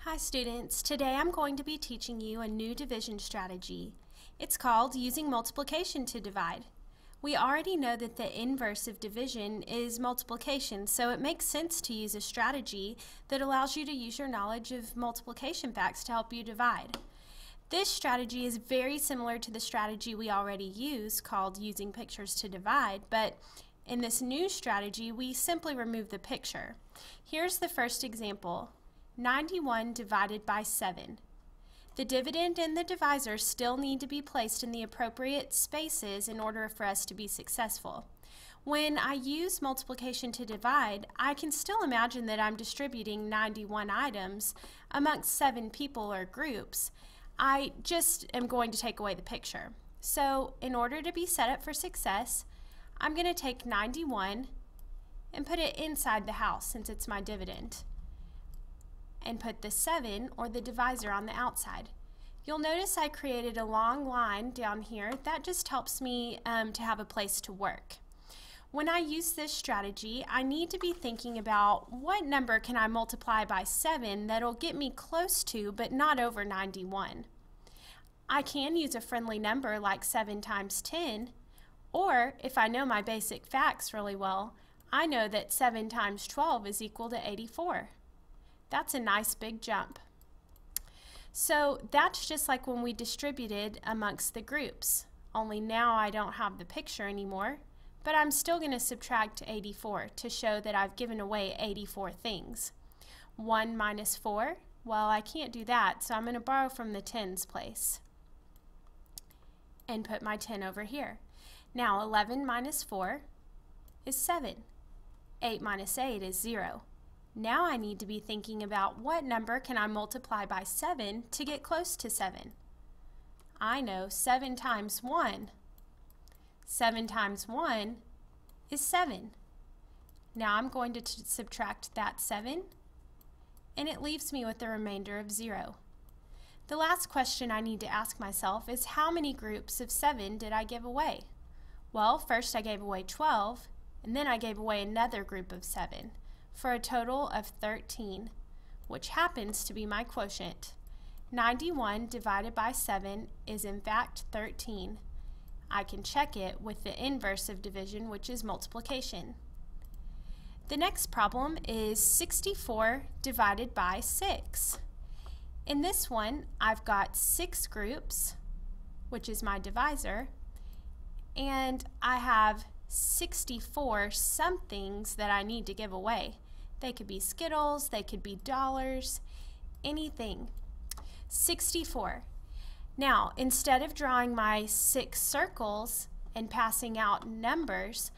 Hi students, today I'm going to be teaching you a new division strategy. It's called using multiplication to divide. We already know that the inverse of division is multiplication, so it makes sense to use a strategy that allows you to use your knowledge of multiplication facts to help you divide. This strategy is very similar to the strategy we already use called using pictures to divide, but in this new strategy we simply remove the picture. Here's the first example. 91 divided by 7. The dividend and the divisor still need to be placed in the appropriate spaces in order for us to be successful. When I use multiplication to divide, I can still imagine that I'm distributing 91 items amongst 7 people or groups. I just am going to take away the picture. So in order to be set up for success, I'm going to take 91 and put it inside the house since it's my dividend, and put the 7 or the divisor on the outside. You'll notice I created a long line down here. That just helps me to have a place to work. When I use this strategy, I need to be thinking about what number can I multiply by 7 that'll get me close to but not over 91. I can use a friendly number like 7 times 10, or if I know my basic facts really well, I know that 7 times 12 is equal to 84. That's a nice big jump. So that's just like when we distributed amongst the groups, only now I don't have the picture anymore, but I'm still going to subtract 84 to show that I've given away 84 things. 1 minus 4, well, I can't do that, so I'm going to borrow from the tens place and put my 10 over here. Now 11 minus 4 is 7. 8 minus 8 is 0. Now I need to be thinking about what number can I multiply by 7 to get close to 7. I know 7 times 1. 7 times 1 is 7. Now I'm going to subtract that 7, and it leaves me with the remainder of 0. The last question I need to ask myself is how many groups of 7 did I give away? Well, first I gave away 12, and then I gave away another group of 7. For a total of 13, which happens to be my quotient. 91 divided by 7 is in fact 13. I can check it with the inverse of division, which is multiplication. The next problem is 64 divided by 6. In this one, I've got 6 groups, which is my divisor, and I have 64 somethings that I need to give away. They could be Skittles, they could be dollars, anything. 64. Now, instead of drawing my 6 circles and passing out numbers,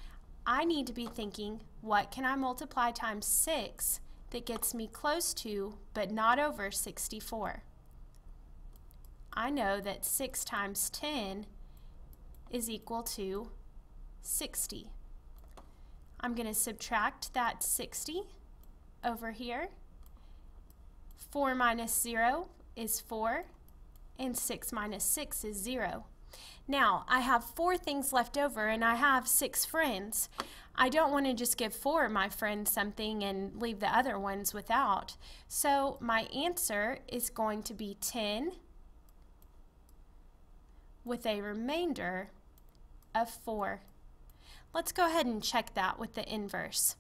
I need to be thinking, what can I multiply times 6 that gets me close to but not over 64? I know that 6 times 10 is equal to 60. I'm going to subtract that 60 over here. 4 minus 0 is 4, and 6 minus 6 is 0. Now, I have 4 things left over, and I have 6 friends. I don't want to just give 4 of my friends something and leave the other ones without. So my answer is going to be 10 with a remainder of 4. Let's go ahead and check that with the inverse.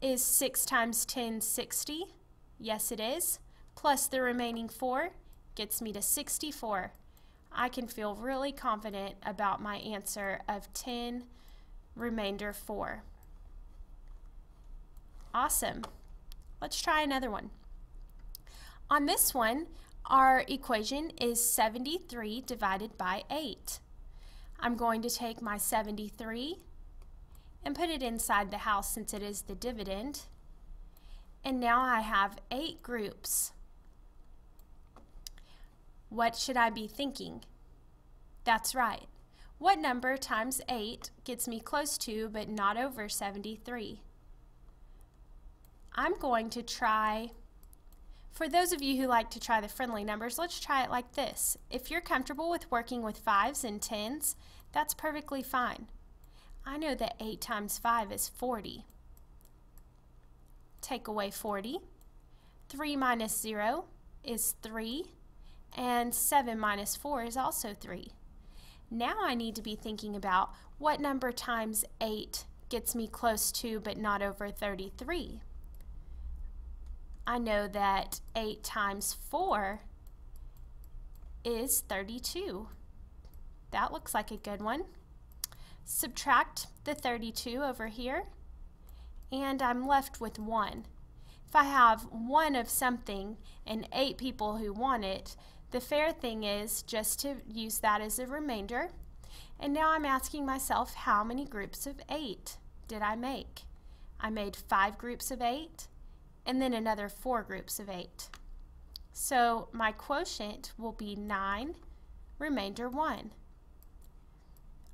Is 6 times 10 60? Yes, it is. Plus the remaining 4 gets me to 64. I can feel really confident about my answer of 10 remainder 4. Awesome. Let's try another one. On this one, our equation is 73 divided by 8. I'm going to take my 73 and put it inside the house since it is the dividend. And now I have 8 groups. What should I be thinking? That's right. What number times 8 gets me close to but not over 73? I'm going to try, for those of you who like to try the friendly numbers, let's try it like this. If you're comfortable with working with 5s and 10s, that's perfectly fine. I know that 8 times 5 is 40. Take away 40. 3 minus 0 is 3, and 7 minus 4 is also 3. Now I need to be thinking about what number times 8 gets me close to but not over 33. I know that 8 times 4 is 32. That looks like a good one. Subtract the 32 over here, and I'm left with 1. If I have 1 of something and 8 people who want it, the fair thing is just to use that as a remainder. And now I'm asking myself, how many groups of 8 did I make? I made 5 groups of 8 and then another 4 groups of 8. So my quotient will be 9, remainder 1.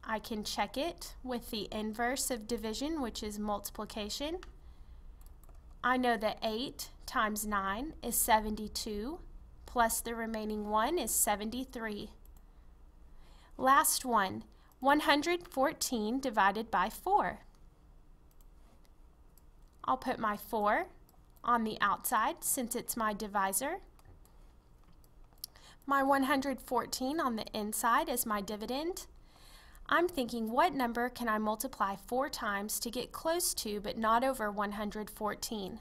I can check it with the inverse of division, which is multiplication. I know that 8 times 9 is 72, plus the remaining 1 is 73. Last one, 114 divided by 4. I'll put my 4 on the outside since it's my divisor. My 114 on the inside is my dividend. I'm thinking, what number can I multiply 4 times to get close to but not over 114?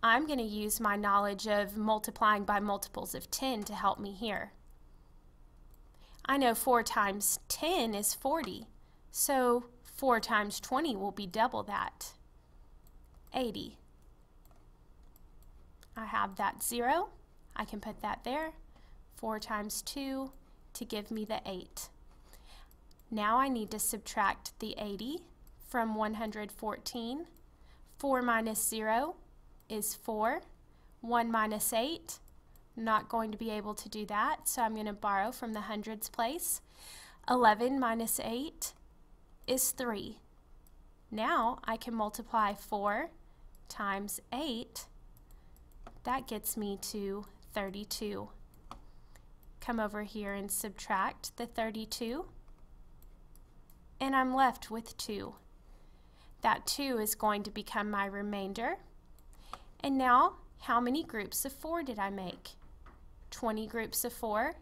I'm going to use my knowledge of multiplying by multiples of 10 to help me here. I know 4 times 10 is 40, so 4 times 20 will be double that, 80. I have that 0. I can put that there. 4 times 2 to give me the 8. Now I need to subtract the 80 from 114. 4 minus 0 is 4. 1 minus 8, not going to be able to do that, so I'm going to borrow from the hundreds place. 11 minus 8 is 3. Now I can multiply 4 times 8. That gets me to 32. Come over here and subtract the 32. And I'm left with 2. That 2 is going to become my remainder. And now, how many groups of 4 did I make? 20 groups of 4,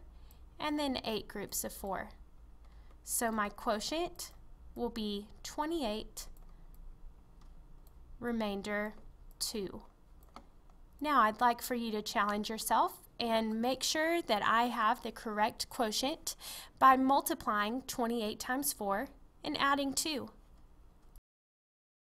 and then 8 groups of 4. So my quotient will be 28, remainder 2. Now I'd like for you to challenge yourself and make sure that I have the correct quotient by multiplying 28 times 4 and adding 2.